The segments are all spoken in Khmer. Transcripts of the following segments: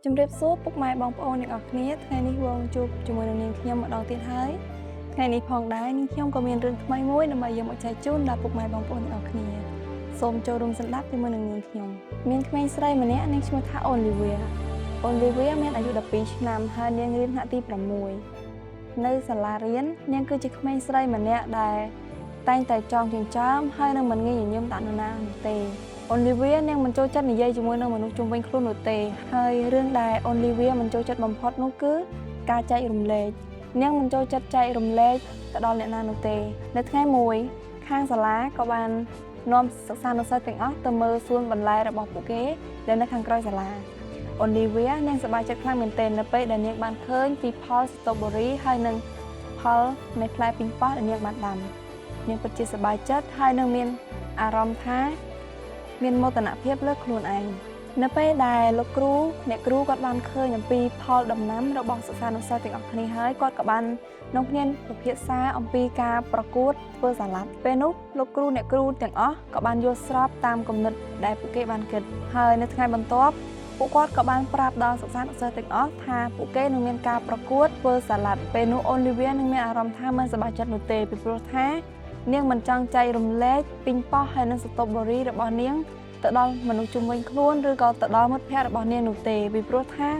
ជំរាបសួរពុកម៉ែបងប្អូនទាំងអស់គ្នាថ្ងៃនេះវងជួបជាមួយនឹងនាងខ្ញុំម្ដងទៀតហើយថ្ងៃនេះផងដែរនាងខ្ញុំក៏មានរឿងថ្មីមួយដើម្បីយកមកចែកជូនដល់ពុកម៉ែបងប្អូនទាំងអស់គ្នាសូមចូលរួមស្ដាប់ជាមួយនឹងនាងខ្ញុំមានក្មេងស្រីម្នាក់នាងឈ្មោះថាអូលីវីមានអាយុ12ឆ្នាំហើយនាងរៀនថ្នាក់ទី6នៅសាលារៀននាងគឺជាក្មេងស្រីម្នាក់ដែលតែងតែចងចិញ្ចើមហើយនឹងមិនងាយញញឹមដាក់នរណានោះទេអូលីវីនាងមិនចូលចិត្តនិយាយជាមួយនឹងមនុស្សជុំវិញខ្លួននោះទេហើយរឿងដែលអូលីវីមិនចូលចិត្តបំផុតនោះគឺការចែករំលែកនាងមិនចូលចិត្តចែករំលែកទៅដល់អ្នកណានោះទេនៅថ្ងៃមួយខាងសាលាក៏បាននាំសិស្សានុសិស្សទាំងអស់ទៅមើលសួនបន្លែរបស់ពួកគេដែលនៅខាងក្រោយសាលាអូលីវីនាងសប្បាយចិត្តខ្លាំងមែនទែននៅពេលដែលនាងបានឃើញពីផលស្ទ្រូប៊ឺរីហើយនឹងផលនៃផ្លែពីងប៉ោះដែលនាងបានដាំនាងពិតជាសប្បាយចិត្តហើយនឹងមានអារម្មណ៍ថាមានមោទនភាពលើខ្លួនឯងនៅពេលដែលលោកគ្រូអ្នកគ្រូគាត់បានឃើញអំពីផលដំណាំរបស់សិស្សានុសិស្សទាំងអស់គ្នាហើយគាត់ក៏បាននាំគ្នាពិភាក្សាអំពីការប្រកួតធ្វើសាឡាត់ពេលនោះលោកគ្រូអ្នកគ្រូទាំងអស់ក៏បានយល់ស្របតាមគំនិតដែលពួកគេបានគិតហើយនៅថ្ងៃបន្ទាប់ពួកគាត់ក៏បានប្រាប់ដល់សិស្សានុសិស្សទាំងអស់ថាពួកគេនឹងមានការប្រកួតធ្វើសាឡាត់ពេលនោះអូលីវីនឹងមានអារម្មណ៍ថាមិនសប្បាយចិត្តនោះទេពីព្រោះថានាងមិនចង់ចែករំលែកពីងប៉ោះហើយនិងស្ទ្រូប៊ឺរីរបស់នាងទៅដល់មនុស្សជុំវិញខ្លួនឬក៏ទៅដល់មិត្តភ័ក្តិរបស់នាងនោះទេពីព្រោះថា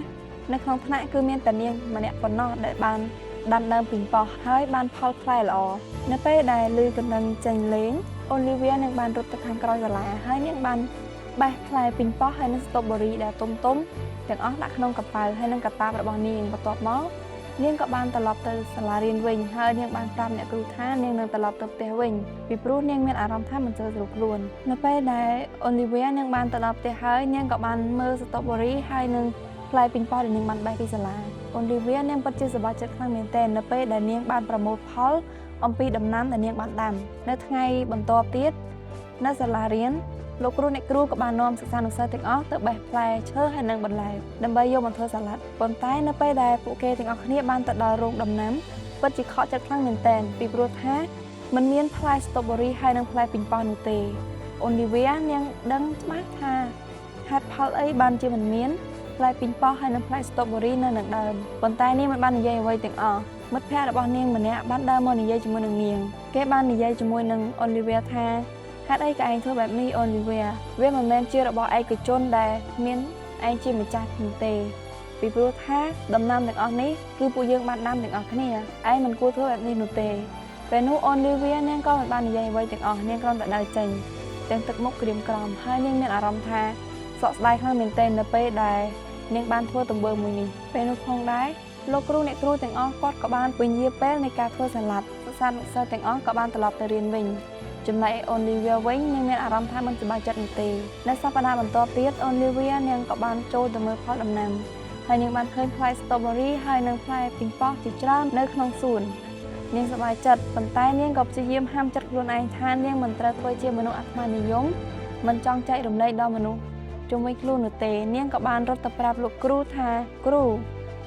នៅក្នុងថ្នាក់គឺមានតែនាងម្នាក់ប៉ុណ្ណោះដែលបានដាំដើមពីងប៉ោះហើយបានផលផ្លែល្អនៅពេលដែលឮកណ្ដឹងចេញលេងអូលីវីនឹងបានរត់ទៅខាងក្រោយសាលាហើយនាងបានបេះផ្លែពីងប៉ោះហើយនិងស្ទ្រូប៊ឺរីដែលទុំទាំងអស់ដាក់ក្នុងកប៉ាល់ហើយនិងកាតាបរបស់នាងបន្ទាប់មកនាងក៏បានត្រឡប់ទៅសាលារៀនវិញហើយនាងបានប្រាប់អ្នកគ្រូថានាងនឹងត្រឡប់ទៅផ្ទះវិញពីព្រោះនាងមានអារម្មណ៍ថាមិនសូវស្រួលខ្លួននៅពេលដែលអូលីវីនាងបានទៅដល់ផ្ទះហើយនាងក៏បានមើលស្ទ្រូប៊ឺរីហើយនឹងផ្លែពីងប៉ោះដែលនាងបានបេះពីសាលាអូលីវីនាងពិតជាសប្បាយចិត្តខ្លាំងមែនទែននៅពេលដែលនាងបានប្រមូលផលអំពីដំណាំដែលនាងបានដាំនៅថ្ងៃបន្ទាប់ទៀតនៅសាលារៀនលោកគ្រូអ្នកគ្រូក៏បាននាំសិស្សានុសិស្សទាំងអស់ទៅបេះផ្លែឈើហើយនិងបន្លែដើម្បីយកមកធ្វើសាឡាត់ប៉ុន្តែនៅពេលដែលពួកគេទាំងអស់គ្នាបានទៅដល់រោងដំណាំពិតជាខកចិត្តខ្លាំងមែនទែនពីព្រោះថាมันមានផ្លែស្ទ្រូប៊ឺរីហើយនិងផ្លែពីងប៉ោះនោះទេអូលីវីនាងដឹងច្បាស់ថាហេតុផលអីបានជាមិនមានផ្លែពីងប៉ោះហើយនិងផ្លែស្ទ្រូប៊ឺរីនៅនឹងដើមប៉ុន្តែនាងមិនបាននិយាយអ្វីទាំងអស់មិត្តភ័ក្តិរបស់នាងម្នាក់បានដើរមកនិយាយជាមួយនឹងនាងគេបាននិយាយជាមួយនឹងអូលីវីថាហេតុអីក៏ឯងធ្វើបែបនេះអូលីវីវាមិនមែនជារបស់ឯកជនដែលមានឯងជាម្ចាស់នោះទេពីព្រោះថាដំណាំទាំងអស់នេះគឺពួកយើងបានដាំទាំងអស់គ្នាឯងមិនគួរធ្វើបែបនេះនោះទេពេលនោះអូលីវីនាងក៏មិនបាននិយាយអ្វីទាំងអស់នាងគ្រាន់តែដើរចេញទាំងទឹកមុខក្រៀមក្រំហើយនាងមានអារម្មណ៍ថាសោកស្ដាយខ្លាំងមែនទែននៅពេលដែលនាងបានធ្វើទង្វើមួយនេះពេលនោះផងដែរលោកគ្រូអ្នកគ្រូទាំងអស់គាត់ក៏បានពន្យាពេលនៃការធ្វើសាឡាត់សិស្សានុសិស្សទាំងអស់ក៏បានត្រឡប់ទៅរៀនវិញចំណែកអូលីវីវិញនាងមានអារម្មណ៍ថាមិនសប្បាយចិត្តនោះទេនៅសប្តាហ៍បន្ទាប់ទៀតអូលីវីនាងក៏បានចូលទៅមើលផលដំណាំហើយនាងបានឃើញផ្លែស្ទ្រូប៊ឺរីហើយនិងផ្លែពីងប៉ោះជាច្រើននៅក្នុងសួននាងសប្បាយចិត្តប៉ុន្តែនាងក៏ព្យាយាមហាមចិត្តខ្លួនឯងថានាងមិនត្រូវធ្វើជាមនុស្សអាត្មានិយមមិនចង់ចែករំលែកដល់មនុស្សជុំវិញខ្លួននោះទេនាងក៏បានរត់ទៅប្រាប់លោកគ្រូថាគ្រូ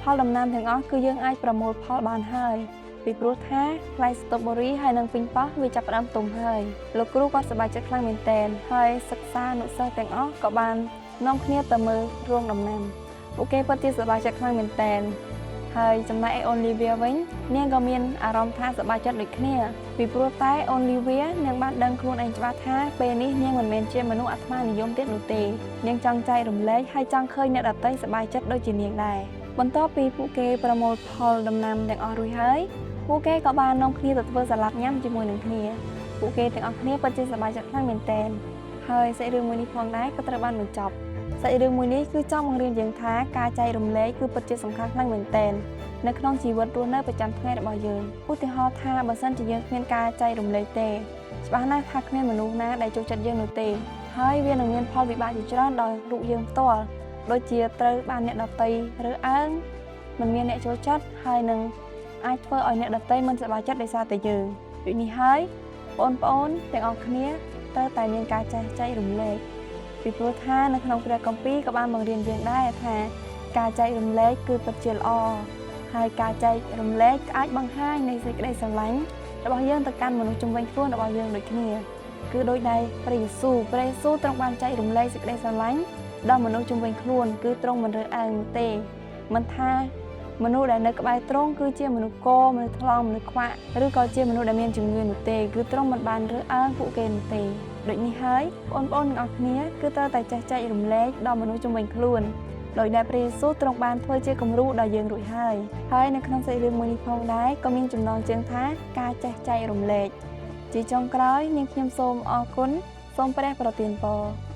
ផលដំណាំទាំងអស់គឺយើងអាចប្រមូលផលបានហើយពីព្រោះថាផ្លែស្ទ្រូប៊ឺរីហើយនិងពីងប៉ោះវាចាប់ផ្ដើមទុំហើយលោកគ្រូក៏សប្បាយចិត្តខ្លាំងមែនទែនហើយសិក្សានុសិស្សទាំងអស់ក៏បាននាំគ្នាទៅមើលរោងដំណាំពួកគេពិតជាសប្បាយចិត្តខ្លាំងមែនទែនហើយចំណែកអូលីវីវិញនាងក៏មានអារម្មណ៍ថាសប្បាយចិត្តដូចគ្នាពីព្រោះតែអូលីវីនាងបានដឹងខ្លួនឯងច្បាស់ថាពេលនេះនាងមិនមែនជាមនុស្សអាត្មានិយមទៀតនោះទេនាងចង់ចែករំលែកហើយចង់ឃើញអ្នកដទៃសប្បាយចិត្តដូចជានាងដែរបន្ទាប់ពីពួកគេប្រមូលផលដំណាំទាំងអស់រួចហើយពួកគេក៏បាននាំគ្នាទៅធ្វើសាឡាត់ញ៉ាំជាមួយនឹងគ្នាពួកគេទាំងអស់គ្នាពិតជាសប្បាយចិត្តខ្លាំងមែនទែនហើយសាច់រឿងមួយនេះផងដែរក៏ត្រូវបានបញ្ចប់សាច់រឿងមួយនេះគឺចង់បង្រៀនយើងថាការចែករំលែកគឺពិតជាសំខាន់ខ្លាំងមែនទែននៅក្នុងជីវិតរស់នៅប្រចាំថ្ងៃរបស់យើងឧទាហរណ៍ថាបើសិនជាយើងគ្មានការចែករំលែកទេច្បាស់ណាស់ថាគ្មានមនុស្សណាដែលចូលចិត្តយើងនោះទេហើយវានឹងមានផលវិបាកជាច្រើនដល់រូបយើងផ្ទាល់ដូចជាត្រូវបានអ្នកដទៃរើសអើងមិនមានអ្នកចូលចិត្តហើយនឹងអាចធ្វើឲ្យអ្នកដទៃមិនសប្បាយចិត្តដោយសារតែយើងដូចនេះហើយបងប្អូនទាំងអស់គ្នាត្រូវតែមានការចេះចែករំលែកពីព្រោះថានៅក្នុងព្រះគម្ពីរក៏បានបង្រៀនយើងដែរថាការចែករំលែកគឺពិតជាល្អហើយការចែករំលែកអាចបង្ហាញនៃសេចក្តីស្រឡាញ់របស់យើងទៅកាន់មនុស្សជុំវិញខ្លួនរបស់យើងដូចគ្នាគឺដោយដែលព្រះយេស៊ូវទ្រង់បានចែករំលែកសេចក្តីស្រឡាញ់ ដល់មនុស្សជុំវិញខ្លួនគឺទ្រង់មិនរើសអើងនោះទេមិនថាមនុស្សដែលនៅក្បែរទ្រង់គឺជាមនុស្សកមនុស្សថ្លង់មនុស្សខ្វាក់ឬក៏ជាមនុស្សដែលមានជំងឺនោះទេគឺទ្រង់មិនបានរើសអើងពួកគេនោះទេដូចនេះហើយបងប្អូនទាំងអស់គ្នាគឺត្រូវតែចេះចែករំលែកដល់មនុស្សជុំវិញខ្លួនដោយដែលព្រះយេស៊ូវទ្រង់បានធ្វើជាគំរូដល់យើងរួចហើយនៅក្នុងសាច់រឿងមួយនេះផងដែរក៏មានចំណងជើងថាការចេះចែករំលែកជាចុងក្រោយនាងខ្ញុំសូមអរគុណសូមព្រះប្រទានពរ